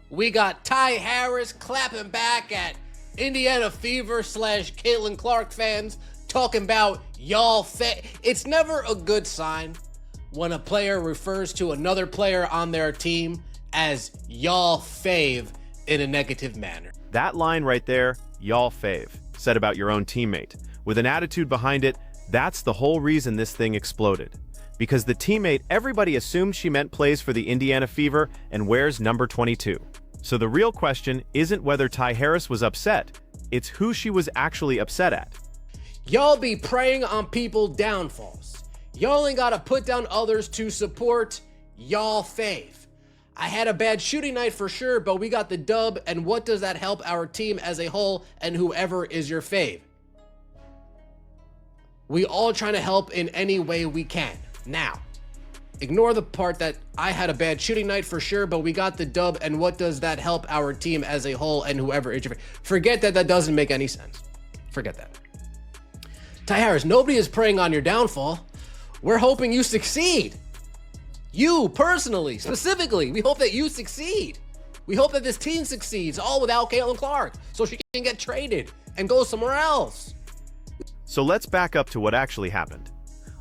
we got Ty Harris clapping back at Indiana Fever / Caitlin Clark fans, talking about y'all It's never a good sign when a player refers to another player on their team as y'all fave in a negative manner. That line right there, y'all fave, said about your own teammate, with an attitude behind it, that's the whole reason this thing exploded. Because the teammate everybody assumed she meant plays for the Indiana Fever and wears number 22. So the real question isn't whether Ty Harris was upset, it's who she was actually upset at. Y'all be preying on people's downfalls. Y'all ain't gotta put down others to support y'all fave. I had a bad shooting night for sure, but we got the dub, and what does that help our team as a whole and whoever is your fave? We all trying to help in any way we can. Now, ignore the part that I had a bad shooting night for sure, but we got the dub, and what does that help our team as a whole and whoever is your fave? Forget that. That doesn't make any sense. Forget that. Ty Harris, nobody is preying on your downfall. We're hoping you succeed. You personally, specifically, we hope that you succeed. We hope that this team succeeds, all without Caitlin Clark, so she can get traded and go somewhere else. So let's back up to what actually happened.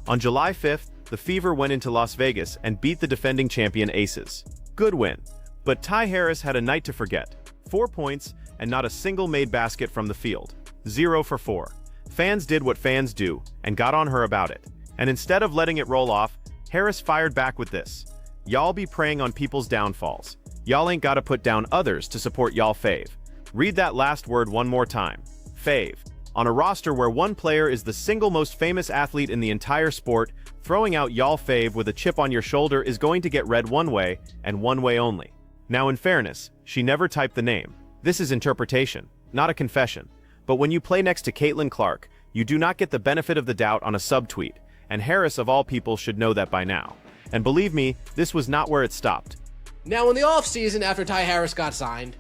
On July 5th, the Fever went into Las Vegas and beat the defending champion Aces. Good win. But Ty Harris had a night to forget. 4 points and not a single made basket from the field. 0 for 4. Fans did what fans do and got on her about it. And instead of letting it roll off, Harris fired back with this. Y'all be preying on people's downfalls. Y'all ain't gotta put down others to support y'all fave. Read that last word one more time. Fave. On a roster where one player is the single most famous athlete in the entire sport, throwing out y'all fave with a chip on your shoulder is going to get read one way, and one way only. Now in fairness, she never typed the name. This is interpretation, not a confession. But when you play next to Caitlin Clark, you do not get the benefit of the doubt on a subtweet, and Harris of all people should know that by now. And believe me, this was not where it stopped. Now in the offseason after Ty Harris got signed,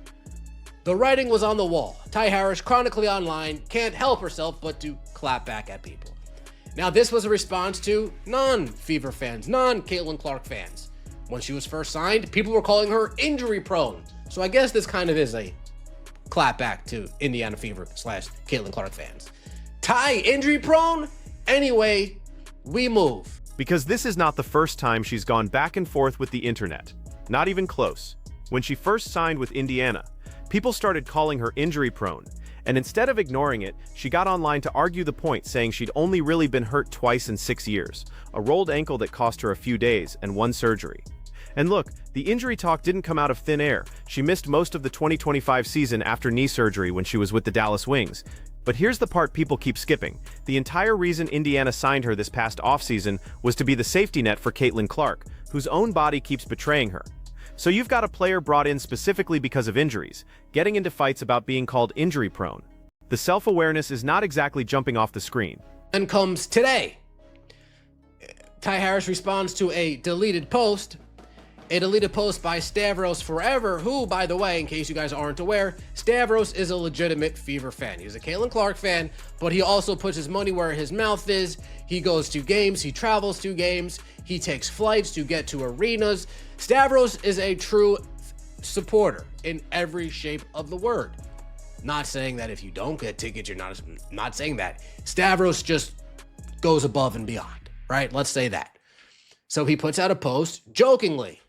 the writing was on the wall. Ty Harris, chronically online, can't help herself but to clap back at people. Now this was a response to non-Fever fans, non-Caitlin Clark fans. When she was first signed, people were calling her injury prone. So I guess this kind of is a clap back to Indiana Fever / Caitlin Clark fans. Ty injury prone? Anyway, we move. Because this is not the first time she's gone back and forth with the internet. Not even close. When she first signed with Indiana, people started calling her injury prone, and instead of ignoring it, she got online to argue the point, saying she'd only really been hurt twice in 6 years, a rolled ankle that cost her a few days and 1 surgery. And look, the injury talk didn't come out of thin air. She missed most of the 2025 season after knee surgery when she was with the Dallas Wings. But here's the part people keep skipping. The entire reason Indiana signed her this past offseason was to be the safety net for Caitlin Clark, whose own body keeps betraying her. So you've got a player brought in specifically because of injuries, getting into fights about being called injury prone. The self-awareness is not exactly jumping off the screen. And comes today. Ty Harris responds to a deleted post by Stavros Forever, who, by the way, in case you guys aren't aware, Stavros is a legitimate Fever fan. He's a Caitlin Clark fan, but he also puts his money where his mouth is. He goes to games, he travels to games, he takes flights to get to arenas. Stavros is a true supporter in every shape of the word. Not saying that if you don't get tickets, you're not saying that. Stavros just goes above and beyond, right? Let's say that. So he puts out a post jokingly,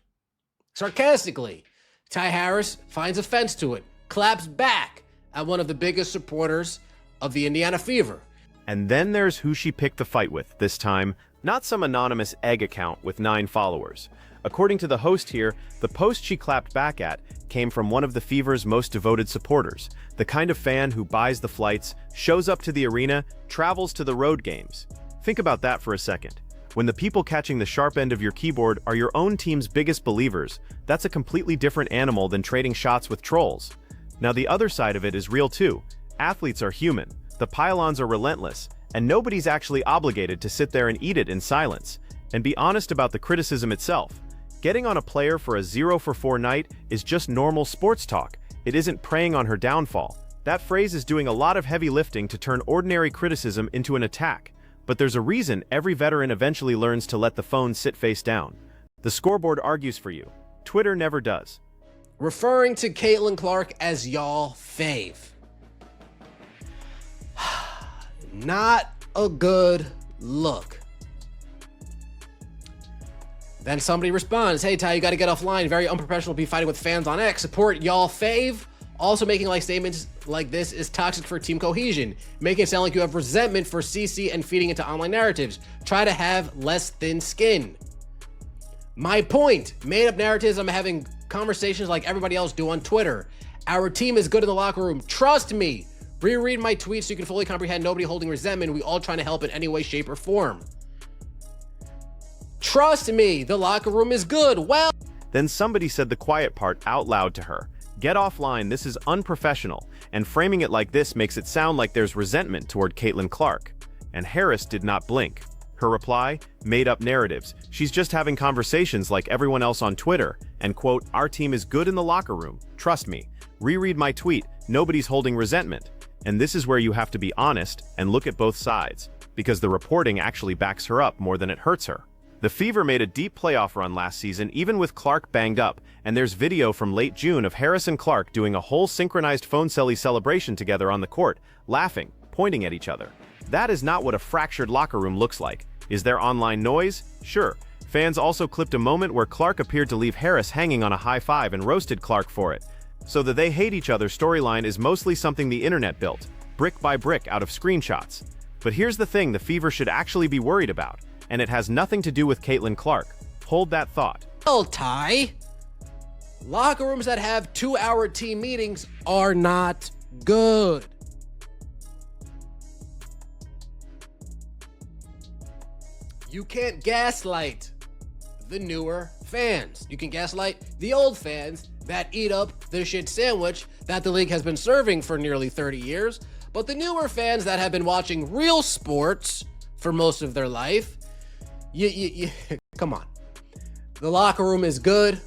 sarcastically. Ty Harris finds offense to it, claps back at one of the biggest supporters of the Indiana Fever. And then there's who she picked the fight with this time, not some anonymous egg account with 9 followers. According to the host here, the post she clapped back at came from one of the Fever's most devoted supporters, the kind of fan who buys the flights, shows up to the arena, travels to the road games. Think about that for a second. When the people catching the sharp end of your keyboard are your own team's biggest believers, that's a completely different animal than trading shots with trolls. Now the other side of it is real too. Athletes are human, the pylons are relentless, and nobody's actually obligated to sit there and eat it in silence. And be honest about the criticism itself. Getting on a player for a 0 for 4 night is just normal sports talk. It isn't preying on her downfall. That phrase is doing a lot of heavy lifting to turn ordinary criticism into an attack. But there's a reason every veteran eventually learns to let the phone sit face down. The scoreboard argues for you. Twitter never does. referring to Caitlin Clark as y'all fave. Not a good look. Then somebody responds, hey Ty, you gotta get offline. Very unprofessional to be fighting with fans on X. Support y'all fave. Also making like statements like this is toxic for team cohesion. Making it sound like you have resentment for CC and feeding into online narratives. Try to have less thin skin. My point, made up narratives. I'm having conversations like everybody else do on Twitter. Our team is good in the locker room. Trust me. Reread my tweets so you can fully comprehend. Nobody holding resentment. We all trying to help in any way, shape, or form. Trust me, the locker room is good. Well, Then somebody said the quiet part out loud to her. Get offline, this is unprofessional, and framing it like this makes it sound like there's resentment toward Caitlin Clark. And Harris did not blink. Her reply, made up narratives. She's just having conversations like everyone else on Twitter, and quote, our team is good in the locker room. Trust me. Reread my tweet, nobody's holding resentment. And this is where you have to be honest and look at both sides, because the reporting actually backs her up more than it hurts her. The Fever made a deep playoff run last season, even with Clark banged up, and there's video from late June of Harris and Clark doing a whole synchronized phone celly celebration together on the court, laughing, pointing at each other. That is not what a fractured locker room looks like. Is there online noise? Sure. Fans also clipped a moment where Clark appeared to leave Harris hanging on a high five and roasted Clark for it. So the they hate each other storyline is mostly something the internet built, brick by brick out of screenshots. But here's the thing the Fever should actually be worried about, and it has nothing to do with Caitlin Clark. Hold that thought. well, Ty, locker rooms that have 2-hour team meetings are not good. You can't gaslight the newer fans. You can gaslight the old fans that eat up the shit sandwich that the league has been serving for nearly 30 years. But the newer fans that have been watching real sports for most of their life, come on. The locker room is good.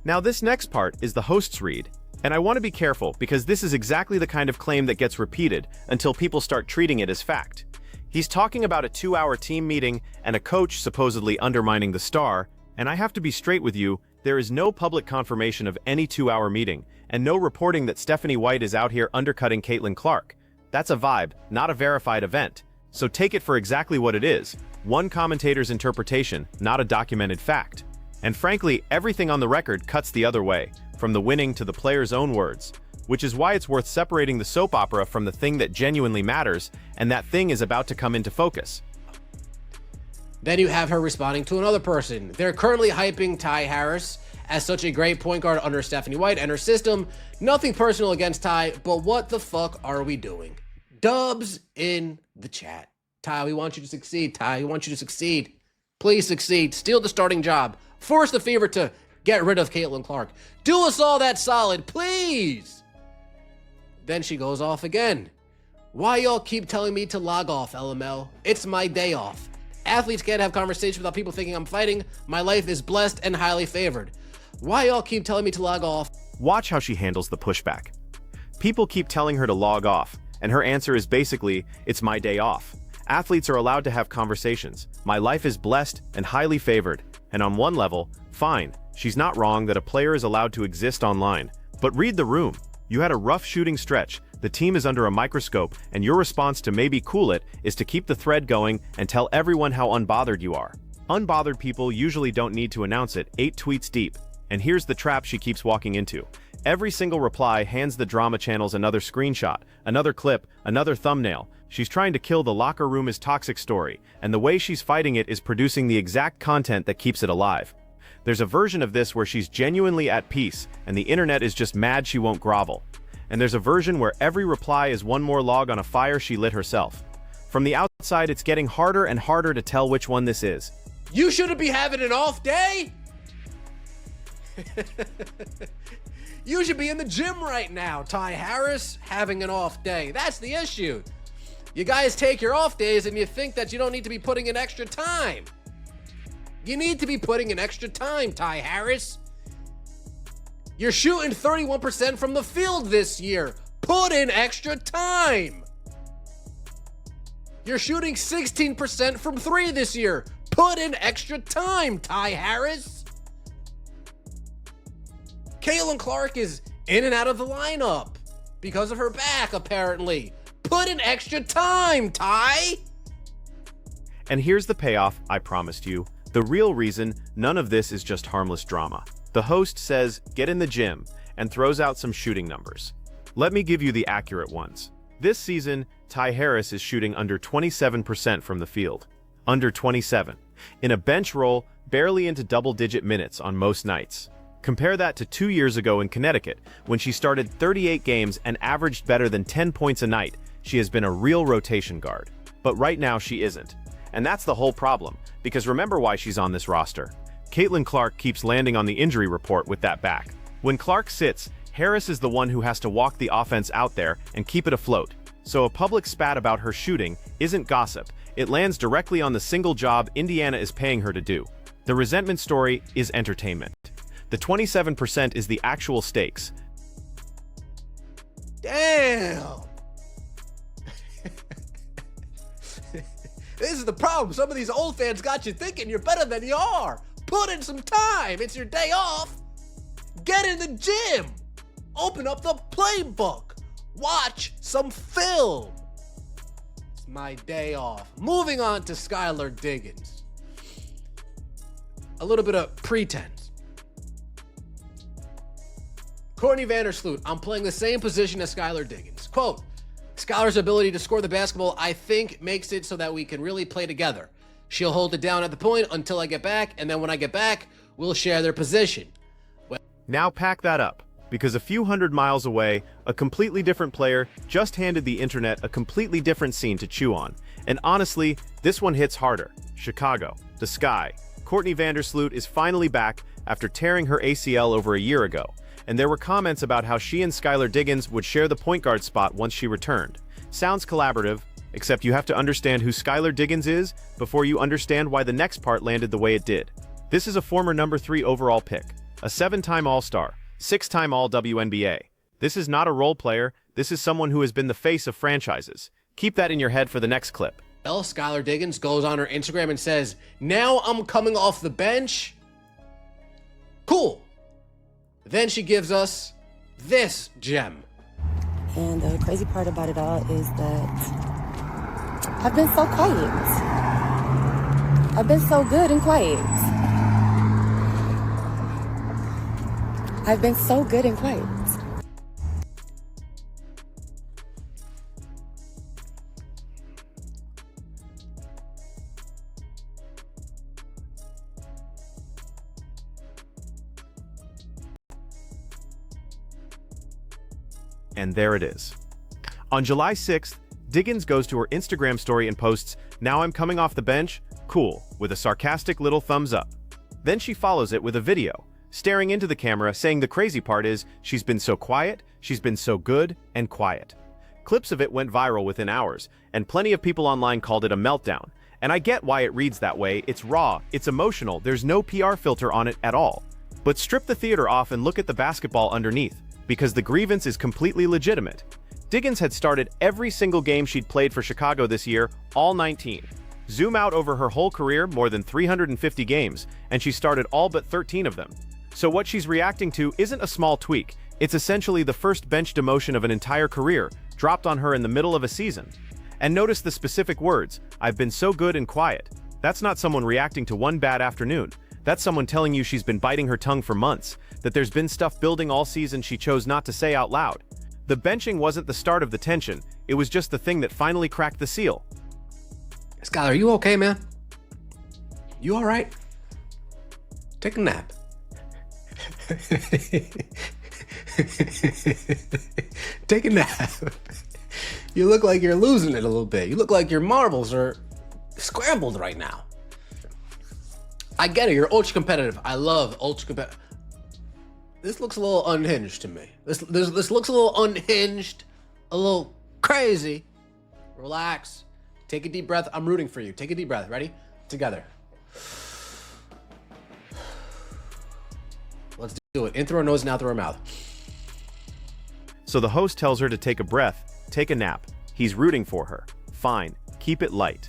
Now this next part is the host's read, and I want to be careful because this is exactly the kind of claim that gets repeated until people start treating it as fact. He's talking about a 2-hour team meeting and a coach supposedly undermining the star, and I have to be straight with you, there is no public confirmation of any 2-hour meeting, and no reporting that Stephanie White is out here undercutting Caitlin Clark. That's a vibe, not a verified event. So take it for exactly what it is, one commentator's interpretation, not a documented fact. And frankly, everything on the record cuts the other way, from the winning to the player's own words. Which is why it's worth separating the soap opera from the thing that genuinely matters, and that thing is about to come into focus. Then you have her responding to another person. They're currently hyping Ty Harris as such a great point guard under Stephanie White and her system. Nothing personal against Ty, but what the fuck are we doing? Dubs in the chat. Ty, we want you to succeed. Ty, we want you to succeed. Please succeed. Steal the starting job. Force the Fever to get rid of Caitlin Clark. Do us all that solid, please. Then she goes off again. Why y'all keep telling me to log off, LML? It's my day off. Athletes can't have conversations without people thinking I'm fighting. My life is blessed and highly favored. Why y'all keep telling me to log off? Watch how she handles the pushback. People keep telling her to log off, and her answer is basically, it's my day off. Athletes are allowed to have conversations. My life is blessed and highly favored. And on one level, fine, she's not wrong that a player is allowed to exist online. But read the room. You had a rough shooting stretch, the team is under a microscope, and your response to maybe cool it is to keep the thread going and tell everyone how unbothered you are. Unbothered people usually don't need to announce it 8 tweets deep. And here's the trap she keeps walking into. Every single reply hands the drama channels another screenshot, another clip, another thumbnail. She's trying to kill the locker room is toxic story, and the way she's fighting it is producing the exact content that keeps it alive. There's a version of this where she's genuinely at peace, and the internet is just mad she won't grovel. And there's a version where every reply is one more log on a fire she lit herself. From the outside, it's getting harder and harder to tell which one this is. You shouldn't be having an off day. You should be in the gym right now, Ty Harris, having an off day. That's the issue. You guys take your off days and you think that you don't need to be putting in extra time. You need to be putting in extra time, Ty Harris. You're shooting 31% from the field this year. Put in extra time. You're shooting 16% from 3 this year. Put in extra time, Ty Harris. Caitlin Clark is in and out of the lineup because of her back, apparently. Put in extra time, Ty! And here's the payoff I promised you. The real reason none of this is just harmless drama. The host says, get in the gym, and throws out some shooting numbers. Let me give you the accurate ones. This season, Ty Harris is shooting under 27% from the field. Under 27. In a bench role, barely into double-digit minutes on most nights. Compare that to 2 years ago in Connecticut, when she started 38 games and averaged better than 10 points a night. She has been a real rotation guard. But right now she isn't. And that's the whole problem, because remember why she's on this roster. Caitlin Clark keeps landing on the injury report with that back. When Clark sits, Harris is the one who has to walk the offense out there and keep it afloat. So a public spat about her shooting isn't gossip. It lands directly on the single job Indiana is paying her to do. The resentment story is entertainment. The 27% is the actual stakes. Damn! This is the problem. Some of these old fans got you thinking you're better than you are. Put in some time. It's your day off. Get in the gym. Open up the playbook. Watch some film. It's my day off. Moving on to Skylar Diggins. A little bit of pretense. Courtney Vandersloot, I'm playing the same position as Skylar Diggins. Quote, Skylar's ability to score the basketball, I think, makes it so that we can really play together. She'll hold it down at the point until I get back, and then when I get back, we'll share their position. Now pack that up, because a few hundred miles away, a completely different player just handed the internet a completely different scene to chew on. And honestly, this one hits harder. Chicago, the Sky. Courtney Vandersloot is finally back after tearing her ACL over a year ago. And there were comments about how she and Skylar Diggins would share the point guard spot once she returned. Sounds collaborative, except you have to understand who Skylar Diggins is before you understand why the next part landed the way it did. This is a former number 3 overall pick, a 7-time All-Star, 6-time All-WNBA. This is not a role player, this is someone who has been the face of franchises. Keep that in your head for the next clip. Well, Skylar Diggins goes on her Instagram and says, now I'm coming off the bench. Cool. Then she gives us this gem. And the crazy part about it all is that I've been so quiet. I've been so good and quiet. I've been so good and quiet. And there it is. On July 6th, Diggins goes to her Instagram story and posts, "Now I'm coming off the bench, cool," with a sarcastic little thumbs up. Then she follows it with a video, staring into the camera, saying the crazy part is, she's been so quiet, she's been so good and quiet. Clips of it went viral within hours, and plenty of people online called it a meltdown. And I get why it reads that way. It's raw, it's emotional, there's no PR filter on it at all. But strip the theater off and look at the basketball underneath, because the grievance is completely legitimate. Diggins had started every single game she'd played for Chicago this year, all 19. Zoom out over her whole career, more than 350 games, and she started all but 13 of them. So what she's reacting to isn't a small tweak, it's essentially the first bench demotion of an entire career, dropped on her in the middle of a season. And notice the specific words, "I've been so good and quiet." That's not someone reacting to one bad afternoon. That's someone telling you she's been biting her tongue for months, that there's been stuff building all season she chose not to say out loud. The benching wasn't the start of the tension, it was just the thing that finally cracked the seal. Skylar, are you okay, man? You all right? Take a nap. Take a nap. You look like you're losing it a little bit. You look like your marbles are scrambled right now. I get it, you're ultra competitive. I love ultra competitive. This looks a little unhinged to me. This looks a little unhinged, a little crazy. Relax. Take a deep breath. I'm rooting for you. Take a deep breath. Ready? Together. Let's do it. In through our nose and out through our mouth. So the host tells her to take a breath, take a nap. He's rooting for her. Fine, keep it light.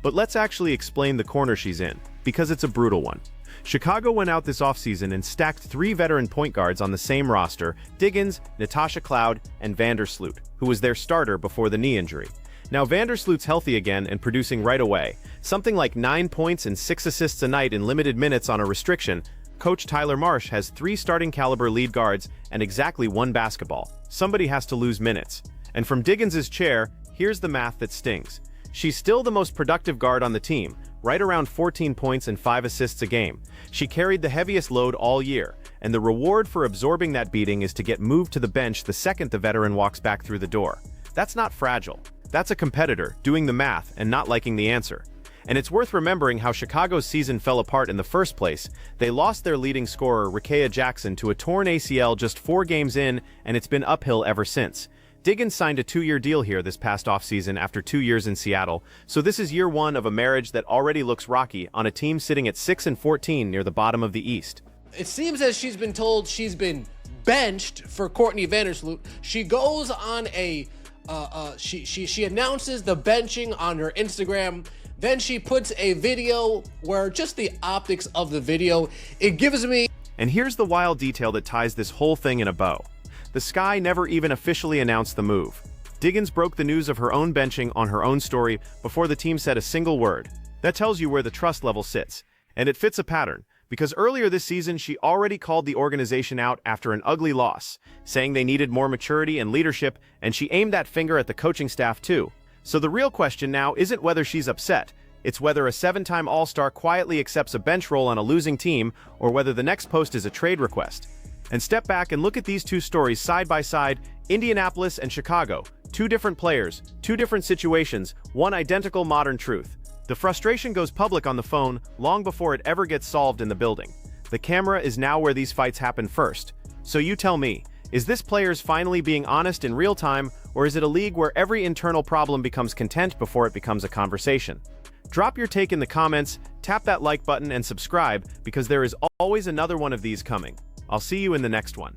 But let's actually explain the corner she's in, because it's a brutal one. Chicago went out this offseason and stacked 3 veteran point guards on the same roster: Diggins, Natasha Cloud, and Vandersloot, who was their starter before the knee injury. Now Vandersloot's healthy again and producing right away, something like 9 points and 6 assists a night in limited minutes on a restriction. Coach Tyler Marsh has 3 starting caliber lead guards and exactly 1 basketball. Somebody has to lose minutes. And from Diggins's chair, here's the math that stings. She's still the most productive guard on the team, right around 14 points and 5 assists a game. She carried the heaviest load all year, and the reward for absorbing that beating is to get moved to the bench the second the veteran walks back through the door. That's not fragile. That's a competitor doing the math and not liking the answer. And it's worth remembering how Chicago's season fell apart in the first place. They lost their leading scorer, Rickea Jackson, to a torn ACL just 4 games in, and it's been uphill ever since. Diggins signed a 2-year deal here this past offseason after 2 years in Seattle, so this is year 1 of a marriage that already looks rocky on a team sitting at 6-14 near the bottom of the East. It seems as she's been told she's been benched for Courtney Vandersloot. She goes on a she announces the benching on her Instagram. Then she puts a video where just the optics of the video, it gives me. And here's the wild detail that ties this whole thing in a bow. The Sky never even officially announced the move. Diggins broke the news of her own benching on her own story before the team said a single word. That tells you where the trust level sits. And it fits a pattern, because earlier this season she already called the organization out after an ugly loss, saying they needed more maturity and leadership, and she aimed that finger at the coaching staff too. So the real question now isn't whether she's upset, it's whether a 7-time All-Star quietly accepts a bench role on a losing team, or whether the next post is a trade request. And step back and look at these 2 stories side by side: Indianapolis and Chicago. 2 different players, 2 different situations, 1 identical modern truth. The frustration goes public on the phone long before it ever gets solved in the building. The camera is now where these fights happen first. So you tell me, is this players finally being honest in real time, or is it a league where every internal problem becomes content before it becomes a conversation? Drop your take in the comments, tap that like button and subscribe, because there is always another one of these coming. I'll see you in the next one.